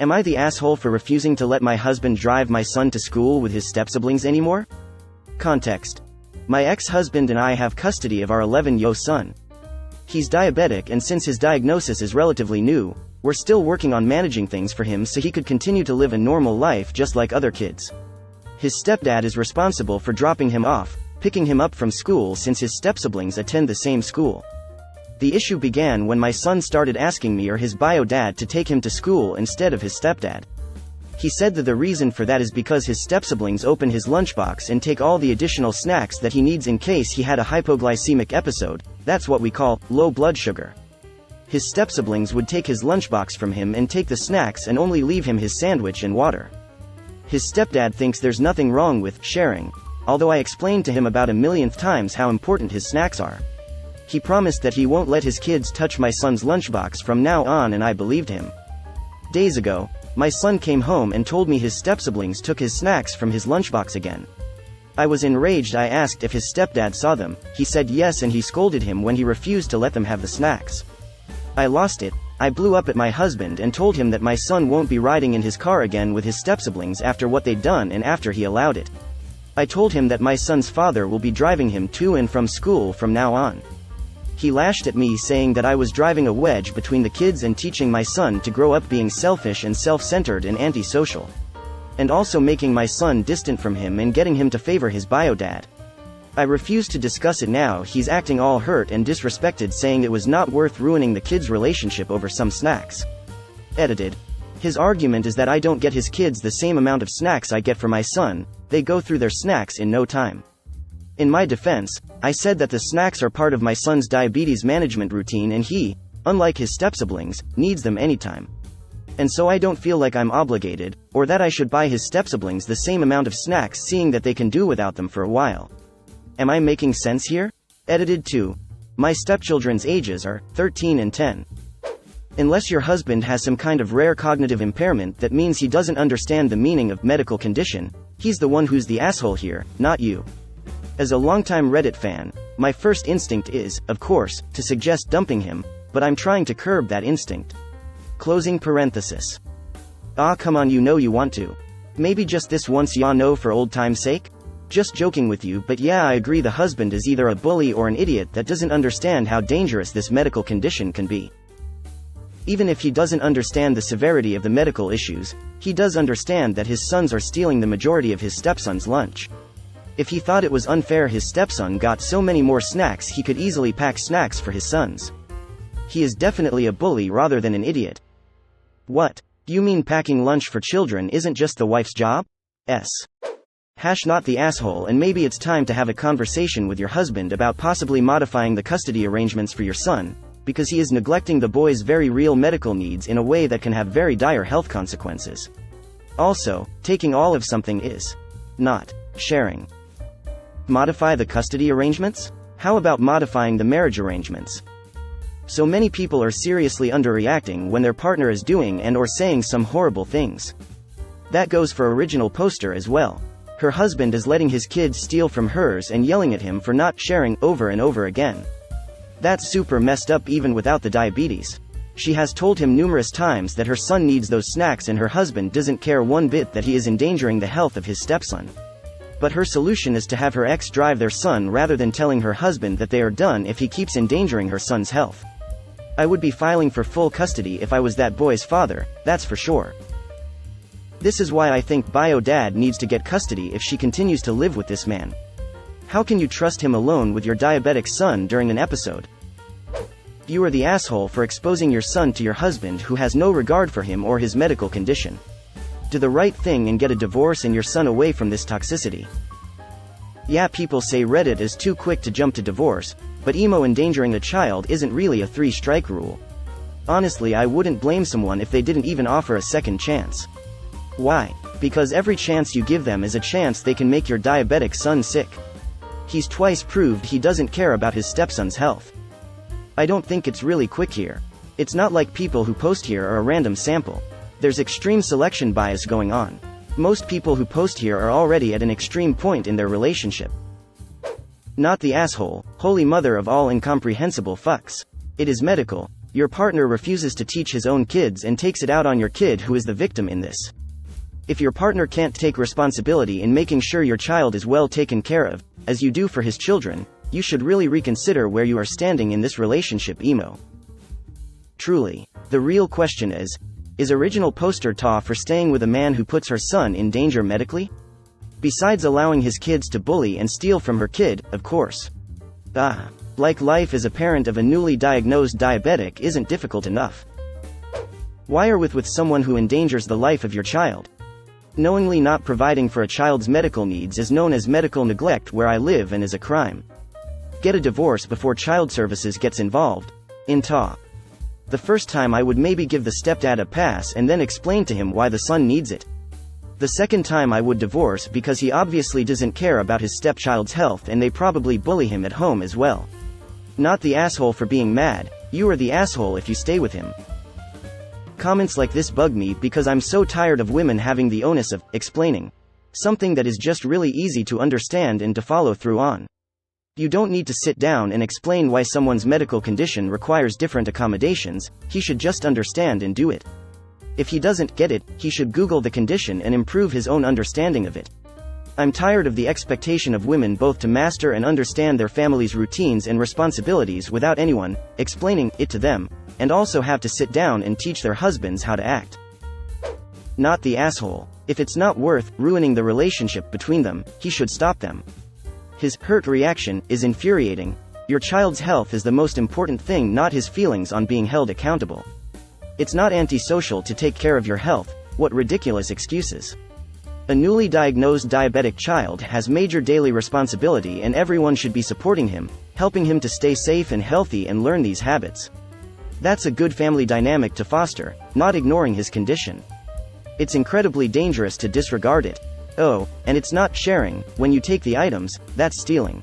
Am I the asshole for refusing to let my husband drive my son to school with his stepsiblings anymore? Context. My ex-husband and I have custody of our 11-year-old son. He's diabetic, and since his diagnosis is relatively new, we're still working on managing things for him so he could continue to live a normal life just like other kids. His stepdad is responsible for dropping him off, picking him up from school since his stepsiblings attend the same school. The issue began when my son started asking me or his bio dad to take him to school instead of his stepdad. He said that the reason for that is because his stepsiblings open his lunchbox and take all the additional snacks that he needs in case he had a hypoglycemic episode. That's what we call low blood sugar. His stepsiblings would take his lunchbox from him and take the snacks and only leave him his sandwich and water. His stepdad thinks there's nothing wrong with sharing, although I explained to him about a millionth times how important his snacks are. He promised that he won't let his kids touch my son's lunchbox from now on, and I believed him. Days ago, my son came home and told me his stepsiblings took his snacks from his lunchbox again. I was enraged. I asked if his stepdad saw them. He said yes, and he scolded him when he refused to let them have the snacks. I lost it. I blew up at my husband and told him that my son won't be riding in his car again with his stepsiblings after what they'd done and after he allowed it. I told him that my son's father will be driving him to and from school from now on. He lashed at me, saying that I was driving a wedge between the kids and teaching my son to grow up being selfish and self-centered and antisocial. And also making my son distant from him and getting him to favor his bio dad. I refused to discuss it now. He's acting all hurt and disrespected, saying it was not worth ruining the kids' relationship over some snacks. Edited. His argument is that I don't get his kids the same amount of snacks I get for my son. They go through their snacks in no time. In my defense, I said that the snacks are part of my son's diabetes management routine and he, unlike his stepsiblings, needs them anytime. And so I don't feel like I'm obligated, or that I should buy his stepsiblings the same amount of snacks, seeing that they can do without them for a while. Am I making sense here? Edited 2. My stepchildren's ages are 13 and 10. Unless your husband has some kind of rare cognitive impairment that means he doesn't understand the meaning of medical condition, he's the one who's the asshole here, not you. As a longtime Reddit fan, my first instinct is, of course, to suggest dumping him, but I'm trying to curb that instinct. Closing parenthesis. Ah, come on, you know you want to. Maybe just this once, ya know, for old time's sake? Just joking with you, but yeah, I agree, the husband is either a bully or an idiot that doesn't understand how dangerous this medical condition can be. Even if he doesn't understand the severity of the medical issues, he does understand that his sons are stealing the majority of his stepson's lunch. If he thought it was unfair his stepson got so many more snacks, he could easily pack snacks for his sons. He is definitely a bully rather than an idiot. What? You mean packing lunch for children isn't just the wife's job? Not the asshole, and maybe it's time to have a conversation with your husband about possibly modifying the custody arrangements for your son, because he is neglecting the boy's very real medical needs in a way that can have very dire health consequences. Also, taking all of something is not sharing. Modify the custody arrangements? How about modifying the marriage arrangements? So many people are seriously underreacting when their partner is doing and or saying some horrible things. That goes for original poster as well. Her husband is letting his kids steal from hers and yelling at him for not sharing over and over again. That's super messed up even without the diabetes. She has told him numerous times that her son needs those snacks and her husband doesn't care one bit that he is endangering the health of his stepson. But her solution is to have her ex drive their son rather than telling her husband that they are done if he keeps endangering her son's health. I would be filing for full custody if I was that boy's father, that's for sure. This is why I think bio dad needs to get custody if she continues to live with this man. How can you trust him alone with your diabetic son during an episode? You are the asshole for exposing your son to your husband who has no regard for him or his medical condition. Do the right thing and get a divorce and your son away from this toxicity. Yeah, people say Reddit is too quick to jump to divorce, but emo endangering a child isn't really a 3-strike rule. Honestly, I wouldn't blame someone if they didn't even offer a second chance. Why? Because every chance you give them is a chance they can make your diabetic son sick. He's twice proved he doesn't care about his stepson's health. I don't think it's really quick here. It's not like people who post here are a random sample. There's extreme selection bias going on. Most people who post here are already at an extreme point in their relationship. Not the asshole, holy mother of all incomprehensible fucks. It is medical. Your partner refuses to teach his own kids and takes it out on your kid, who is the victim in this. If your partner can't take responsibility in making sure your child is well taken care of, as you do for his children, you should really reconsider where you are standing in this relationship. Emo. Truly. The real question is original poster Ta for staying with a man who puts her son in danger medically? Besides allowing his kids to bully and steal from her kid, of course. Like life as a parent of a newly diagnosed diabetic isn't difficult enough. Why are with someone who endangers the life of your child? Knowingly not providing for a child's medical needs is known as medical neglect where I live and is a crime. Get a divorce before child services gets involved. In Ta. The first time I would maybe give the stepdad a pass and then explain to him why the son needs it. The second time I would divorce because he obviously doesn't care about his stepchild's health and they probably bully him at home as well. Not the asshole for being mad, you are the asshole if you stay with him. Comments like this bug me because I'm so tired of women having the onus of explaining something that is just really easy to understand and to follow through on. You don't need to sit down and explain why someone's medical condition requires different accommodations, he should just understand and do it. If he doesn't get it, he should Google the condition and improve his own understanding of it. I'm tired of the expectation of women both to master and understand their family's routines and responsibilities without anyone explaining it to them, and also have to sit down and teach their husbands how to act. Not the asshole. If it's not worth ruining the relationship between them, he should stop them. His hurt reaction is infuriating. Your child's health is the most important thing, not his feelings on being held accountable. It's not antisocial to take care of your health. What ridiculous excuses. A newly diagnosed diabetic child has major daily responsibility and everyone should be supporting him, helping him to stay safe and healthy and learn these habits. That's a good family dynamic to foster, not ignoring his condition. It's incredibly dangerous to disregard it. Oh, and it's not sharing. When you take the items, that's stealing.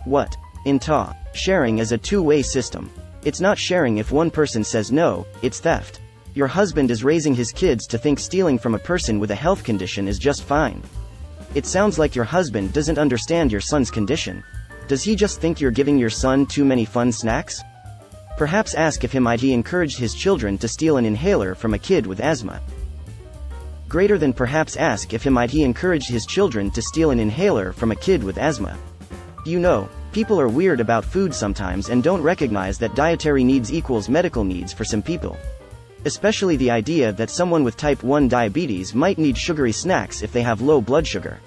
What? In Ta, sharing is a two-way system. It's not sharing if one person says no, it's theft. Your husband is raising his kids to think stealing from a person with a health condition is just fine. It sounds like your husband doesn't understand your son's condition. Does he just think you're giving your son too many fun snacks? Perhaps ask if he encouraged his children to steal an inhaler from a kid with asthma. Greater than perhaps ask if he encouraged his children to steal an inhaler from a kid with asthma. You know, people are weird about food sometimes and don't recognize that dietary needs equals medical needs for some people. Especially the idea that someone with type 1 diabetes might need sugary snacks if they have low blood sugar.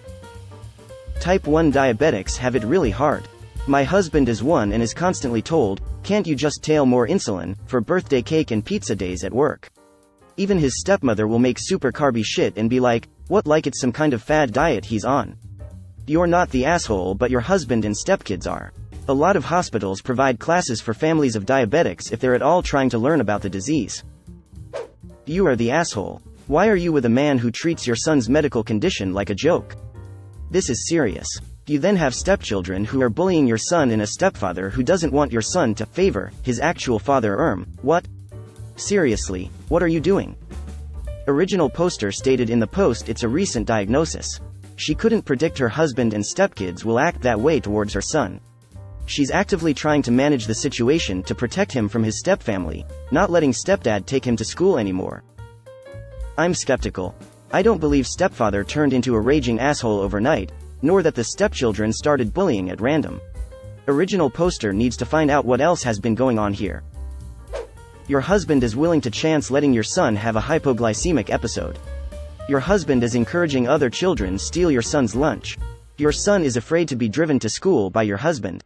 Type 1 diabetics have it really hard. My husband is one and is constantly told, "Can't you just tail more insulin," for birthday cake and pizza days at work. Even his stepmother will make super carby shit and be like, "What, like it's some kind of fad diet he's on?" You're not the asshole, but your husband and stepkids are. A lot of hospitals provide classes for families of diabetics if they're at all trying to learn about the disease. You are the asshole. Why are you with a man who treats your son's medical condition like a joke? This is serious. You then have stepchildren who are bullying your son and a stepfather who doesn't want your son to favor his actual father. What? Seriously, what are you doing? Original poster stated in the post it's a recent diagnosis. She couldn't predict her husband and stepkids will act that way towards her son. She's actively trying to manage the situation to protect him from his stepfamily, not letting stepdad take him to school anymore. I'm skeptical. I don't believe stepfather turned into a raging asshole overnight, nor that the stepchildren started bullying at random. Original poster needs to find out what else has been going on here. Your husband is willing to chance letting your son have a hypoglycemic episode. Your husband is encouraging other children steal your son's lunch. Your son is afraid to be driven to school by your husband.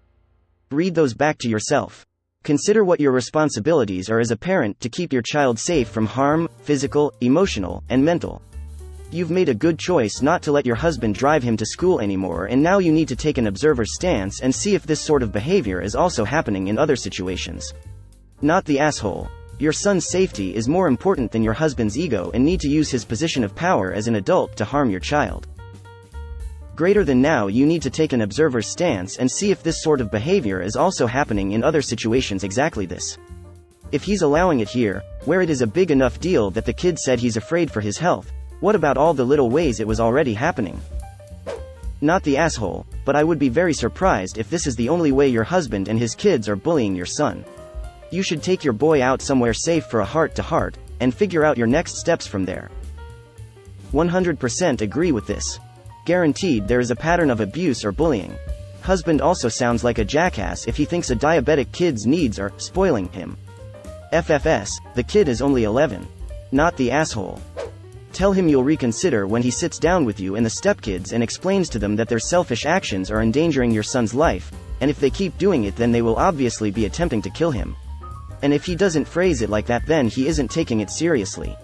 Read those back to yourself. Consider what your responsibilities are as a parent to keep your child safe from harm, physical, emotional, and mental. You've made a good choice not to let your husband drive him to school anymore, and now you need to take an observer's stance and see if this sort of behavior is also happening in other situations. Not the asshole. Your son's safety is more important than your husband's ego and need to use his position of power as an adult to harm your child. Greater than now you need to take an observer's stance and see if this sort of behavior is also happening in other situations exactly this. If he's allowing it here, where it is a big enough deal that the kid said he's afraid for his health, what about all the little ways it was already happening? Not the asshole, but I would be very surprised if this is the only way your husband and his kids are bullying your son. You should take your boy out somewhere safe for a heart-to-heart, and figure out your next steps from there. 100% agree with this. Guaranteed there is a pattern of abuse or bullying. Husband also sounds like a jackass if he thinks a diabetic kid's needs are spoiling him. FFS, the kid is only 11. Not the asshole. Tell him you'll reconsider when he sits down with you and the stepkids and explains to them that their selfish actions are endangering your son's life, and if they keep doing it then they will obviously be attempting to kill him. And if he doesn't phrase it like that then he isn't taking it seriously.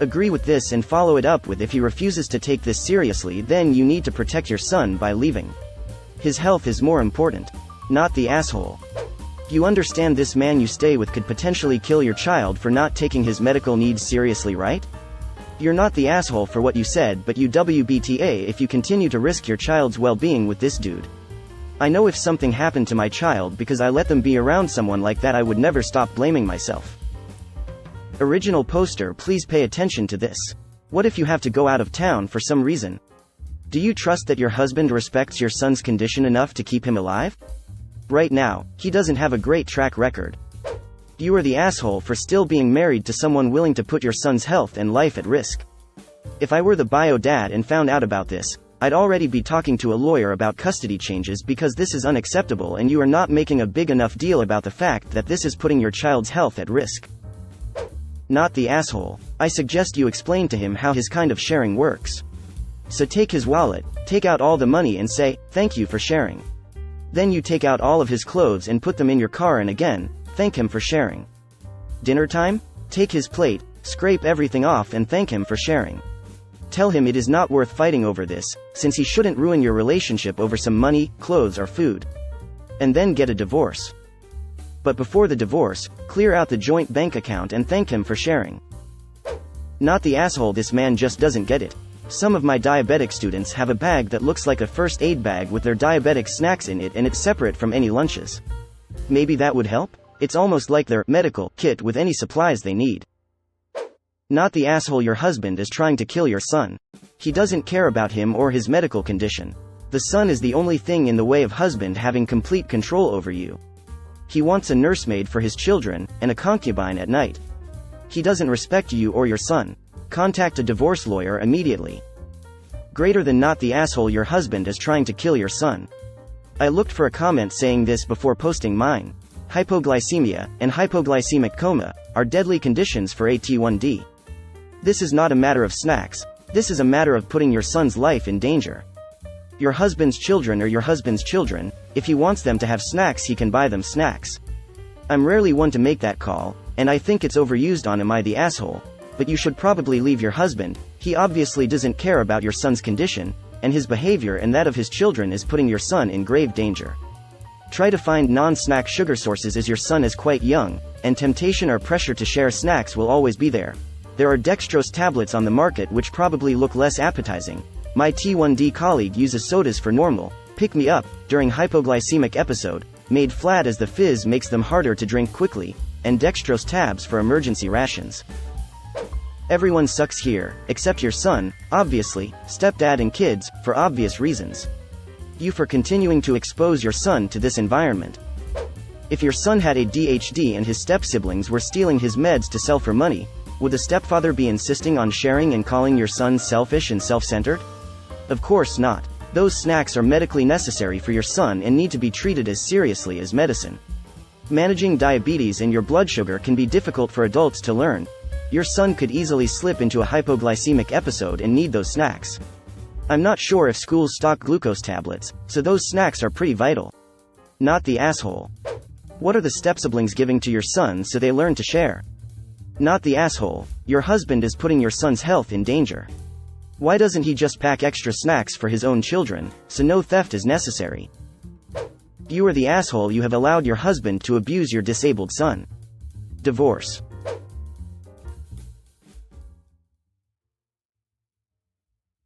Agree with this and follow it up with if he refuses to take this seriously then you need to protect your son by leaving. His health is more important. Not the asshole. You understand this man you stay with could potentially kill your child for not taking his medical needs seriously, right? You're not the asshole for what you said, but you WBTA if you continue to risk your child's well-being with this dude. I know if something happened to my child because I let them be around someone like that I would never stop blaming myself. Original poster, please pay attention to this. What if you have to go out of town for some reason? Do you trust that your husband respects your son's condition enough to keep him alive? Right now, he doesn't have a great track record. You are the asshole for still being married to someone willing to put your son's health and life at risk. If I were the bio dad and found out about this, I'd already be talking to a lawyer about custody changes because this is unacceptable and you are not making a big enough deal about the fact that this is putting your child's health at risk. Not the asshole. I suggest you explain to him how his kind of sharing works. So take his wallet, take out all the money and say, "Thank you for sharing." Then you take out all of his clothes and put them in your car and again, thank him for sharing. Dinner time? Take his plate, scrape everything off and thank him for sharing. Tell him it is not worth fighting over this, since he shouldn't ruin your relationship over some money, clothes or food. And then get a divorce. But before the divorce, clear out the joint bank account and thank him for sharing. Not the asshole. This man just doesn't get it. Some of my diabetic students have a bag that looks like a first aid bag with their diabetic snacks in it and it's separate from any lunches. Maybe that would help? It's almost like their medical kit with any supplies they need. Not the asshole. Your husband is trying to kill your son. He doesn't care about him or his medical condition. The son is the only thing in the way of husband having complete control over you. He wants a nursemaid for his children, and a concubine at night. He doesn't respect you or your son. Contact a divorce lawyer immediately. Greater than not the asshole. Your husband is trying to kill your son. I looked for a comment saying this before posting mine. Hypoglycemia, and hypoglycemic coma, are deadly conditions for AT1D. This is not a matter of snacks. This is a matter of putting your son's life in danger. Your husband's children are your husband's children. If he wants them to have snacks he can buy them snacks. I'm rarely one to make that call, and I think it's overused on am I the asshole, but you should probably leave your husband. He obviously doesn't care about your son's condition, and his behavior and that of his children is putting your son in grave danger. Try to find non-snack sugar sources as your son is quite young, and temptation or pressure to share snacks will always be there. There are dextrose tablets on the market which probably look less appetizing. My T1D colleague uses sodas for normal, pick-me-up, during hypoglycemic episode, made flat as the fizz makes them harder to drink quickly, and dextrose tabs for emergency rations. Everyone sucks here, except your son, obviously, stepdad and kids, for obvious reasons. You for continuing to expose your son to this environment. If your son had ADHD and his step-siblings were stealing his meds to sell for money, would the stepfather be insisting on sharing and calling your son selfish and self-centered? Of course not. Those snacks are medically necessary for your son and need to be treated as seriously as medicine. Managing diabetes and your blood sugar can be difficult for adults to learn. Your son could easily slip into a hypoglycemic episode and need those snacks. I'm not sure if schools stock glucose tablets, so those snacks are pretty vital. Not the asshole. What are the step-siblings giving to your son so they learn to share? Not the asshole. Your husband is putting your son's health in danger. Why doesn't he just pack extra snacks for his own children, so no theft is necessary? You are the asshole. You have allowed your husband to abuse your disabled son. Divorce.